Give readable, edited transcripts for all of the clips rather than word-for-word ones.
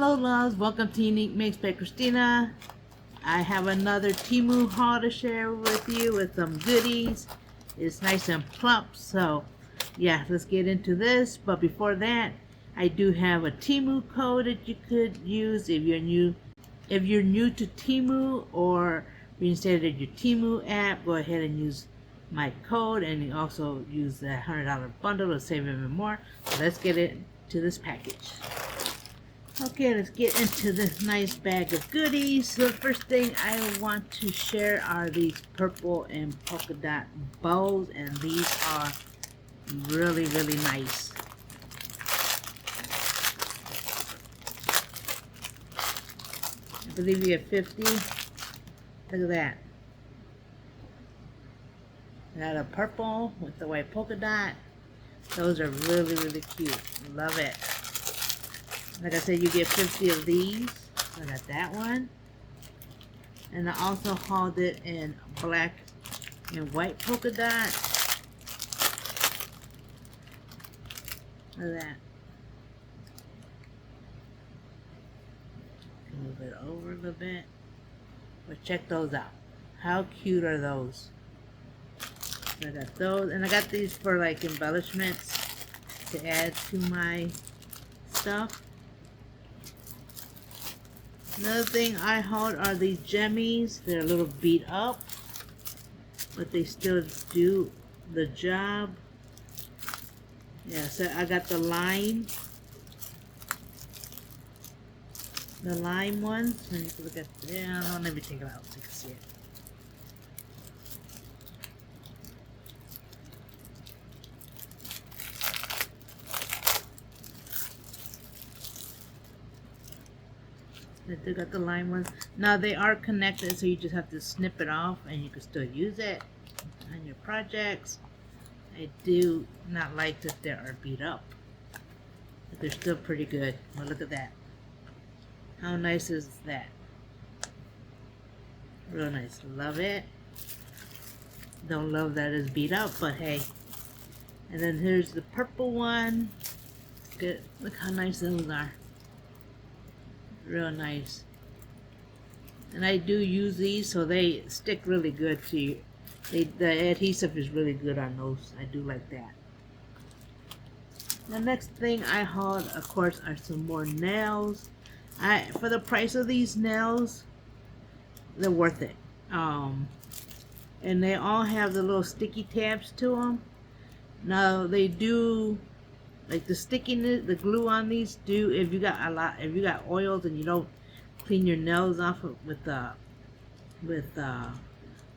Hello loves, welcome to Unique Mix by Christina. I have another Temu haul to share with you with some goodies. It's nice and plump, so yeah, let's get into this. But before that, I do have a Temu code that you could use if you're new. If you're new to Temu, or you installed your Temu app, go ahead and use my code, and you also use the $100 bundle to save even more. So let's get into this package. Okay, let's get into this nice bag of goodies. So the first thing I want to share are these purple and polka dot bows, and these are really nice. I believe you get 50. Look at that. Got a purple with the white polka dot. Those are really cute. Love it. Like I said, you get 50 of these. I got that one. And I also hauled it in black and white polka dot. Look at that. Move it over a little bit. But check those out. How cute are those? So I got those. And I got these for like embellishments to add to my stuff. Another thing I hauled are these jemmies. They're a little beat up, but they still do the job. Yeah, so I got the lime ones. And you can look at, yeah, let me take it out so you can see it. They got the lime ones. Now they are connected, so you just have to snip it off and you can still use it on your projects. I do not like that they are beat up, but they're still pretty good. Well, look at that. How nice is that? Real nice. Love it. Don't love that it's beat up, but hey. And then here's the purple one. Good. Look how nice those are. Real nice. And I do use these, so they stick really good to you. The adhesive is really good on those. I do like that. The next thing I hauled, of course, are some more nails. For the price of these nails, they're worth it. And they all have the little sticky tabs to them. Now they do, like the stickiness, the glue on these do, if you got oils and you don't clean your nails off with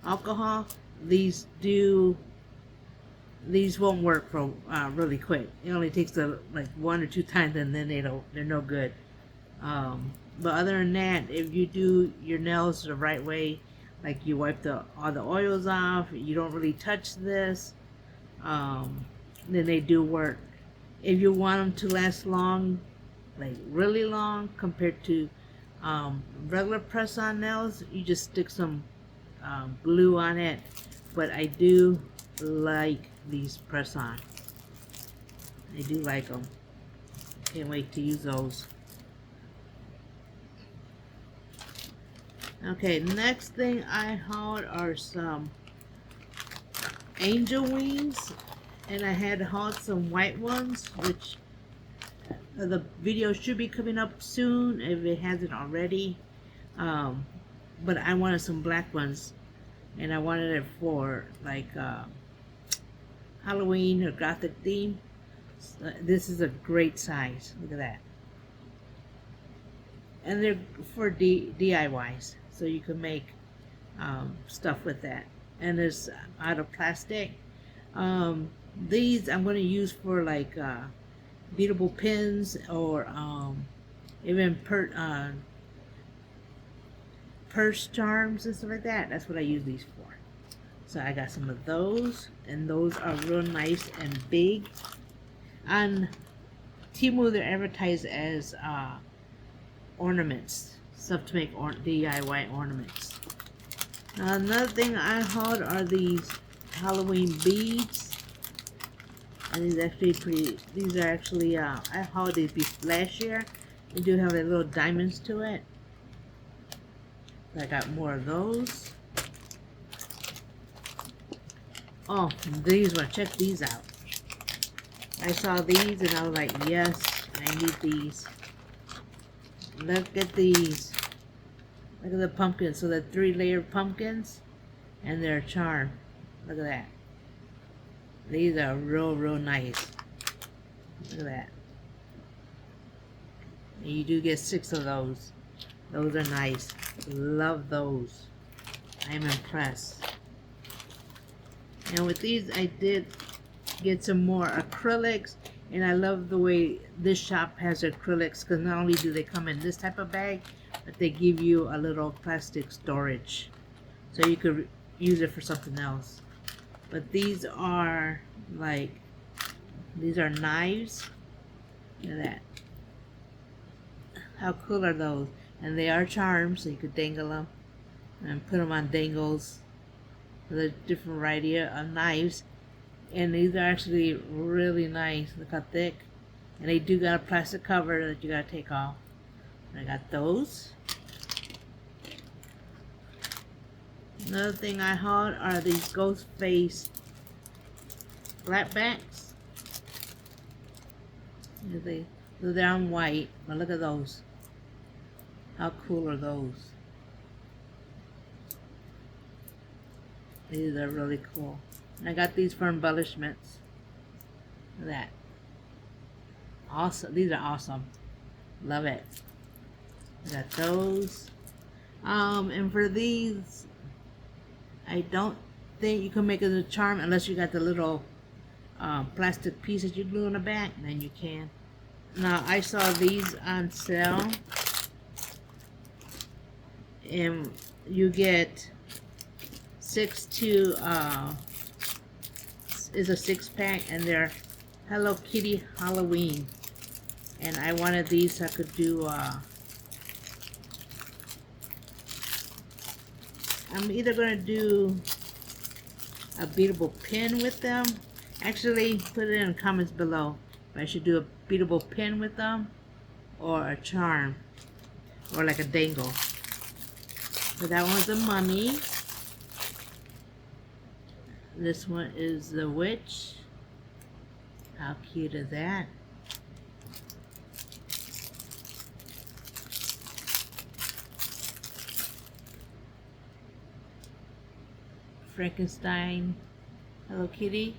alcohol, these won't work for really quick. It only takes like 1 or 2 times, and then they're no good. But other than that, if you do your nails the right way, like you wipe all the oils off, you don't really touch this, then they do work. If you want them to last long, like really long, compared to regular press-on nails, you just stick some glue on it. But I do like these press-on. I do like them. Can't wait to use those. Okay, next thing I hauled are some angel wings. And I had hauled some white ones, which the video should be coming up soon if it hasn't already. But I wanted some black ones, and I wanted it for like Halloween or Gothic theme. So this is a great size. Look at that. And they're for DIYs, so you can make stuff with that. And it's out of plastic. These I'm going to use for like beadable pins, or even purse charms and stuff like that. That's what I use these for. So I got some of those, and those are real nice and big. On Temu, they're advertised as ornaments, stuff to make DIY ornaments. Now another thing I hauled are these Halloween beads. And these are actually I hauled these last year, They do have like little diamonds to it. I got more of those. Oh, these ones. Check these out. I saw these and I was like, yes, I need these. Look at these. Look at the pumpkins. So the 3-layered pumpkins and they're charmed. Look at that. These are real nice. Look at that. And you do get 6 of those. Those are nice. Love those. I'm impressed. And with these, I did get some more acrylics. And I love the way this shop has acrylics, because not only do they come in this type of bag, but they give you a little plastic storage. So you could use it for something else. But these are like, these are knives. Look at that. How cool are those? And they are charmed, so you could dangle them and put them on dangles. There's a different variety of knives. And these are actually really nice. Look how thick. And they do got a plastic cover that you gotta take off. And I got those. Another thing I hauled are these ghost face flatbacks. They're on white, but look at those. How cool are those? These are really cool. And I got these for embellishments. Look at that. Awesome. These are awesome. Love it. I got those. And for these, I don't think you can make it a charm unless you got the little plastic piece that you glue in the back. Then you can. Now I saw these on sale, and you get 6 to is a 6-pack, and they're Hello Kitty Halloween. And I wanted these so I could do I'm either gonna do a beatable pin with them. Actually, put it in the comments below if I should do a beatable pin with them or a charm or like a dangle. So that one's a mummy. This one is the witch. How cute is that? Frankenstein, Hello Kitty.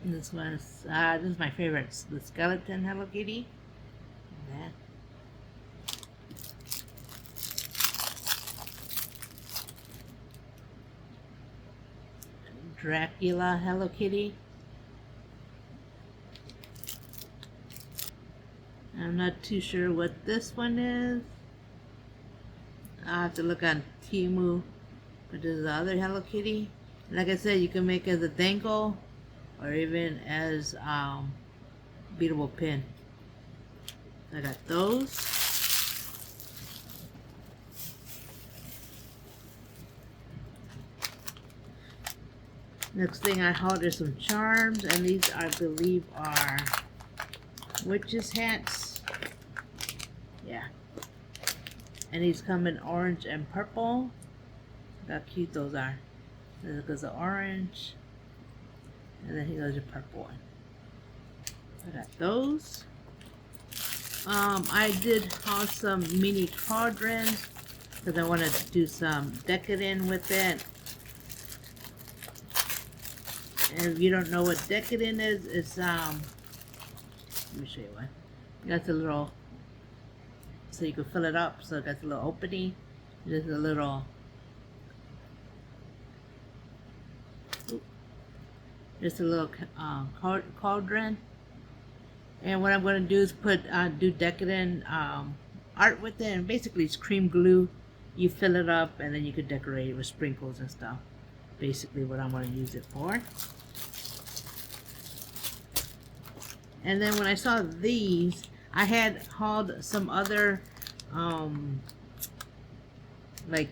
And this one's this is my favorite, the skeleton Hello Kitty. That. Dracula Hello Kitty. I'm not too sure what this one is. I'll have to look on Temu. But there's the other Hello Kitty. Like I said, you can make it as a dangle or even as beatable pin. I got those. Next thing I hauled is some charms, and these I believe are witches hats. Yeah. And these come in orange and purple. Look how cute those are. There goes the orange. And then here goes the purple one. I got those. I did haul some mini cauldrons because I want to do some decadent with it. And if you don't know what decadent is, it's let me show you one. That's a little, so you can fill it up. So it got a little opening. There's a little. Just a little cauldron. And what I'm going to do is put do decadent art with it. And basically it's cream glue. You fill it up and then you could decorate it with sprinkles and stuff. Basically what I'm going to use it for. And then when I saw these, I had hauled some other like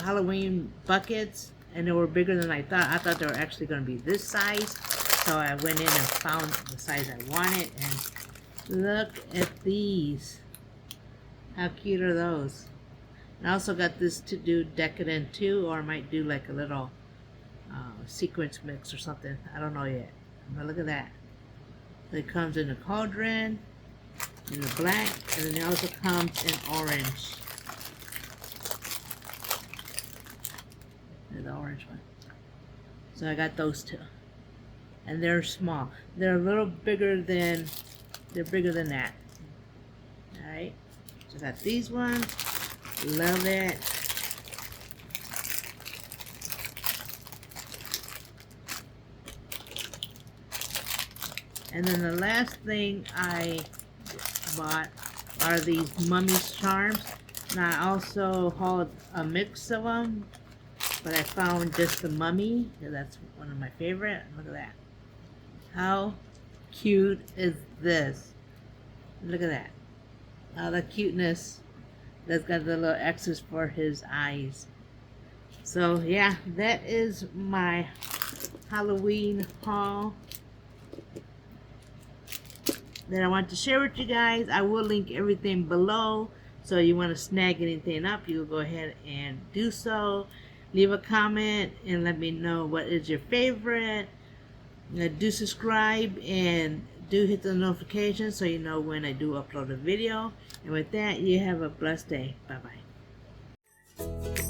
Halloween buckets, and they were bigger than I thought. I thought they were actually going to be this size, so I went in and found the size I wanted, and look at these. How cute are those? And I also got this to do decadent too, or I might do like a little sequence mix or something. I don't know yet. But look at that. It comes in a cauldron, in the black, and then it also comes in orange. There's the orange one. So I got those two. And they're small. They're a little bigger than, they're bigger than that. Alright. So I got these ones. Love it. And then the last thing I bought are these mummy's charms. Now I also hauled a mix of them, but I found just the mummy. That's one of my favorite. Look at that. How cute is this? Look at that. Oh, the cuteness. That's got the little X's for his eyes. So yeah, that is my Halloween haul that I want to share with you guys. I will link everything below, so you want to snag anything up, you will go ahead and do so. Leave a comment and let me know what is your favorite. Do subscribe and do hit the notifications so you know when I do upload a video. And with that, you have a blessed day. Bye bye.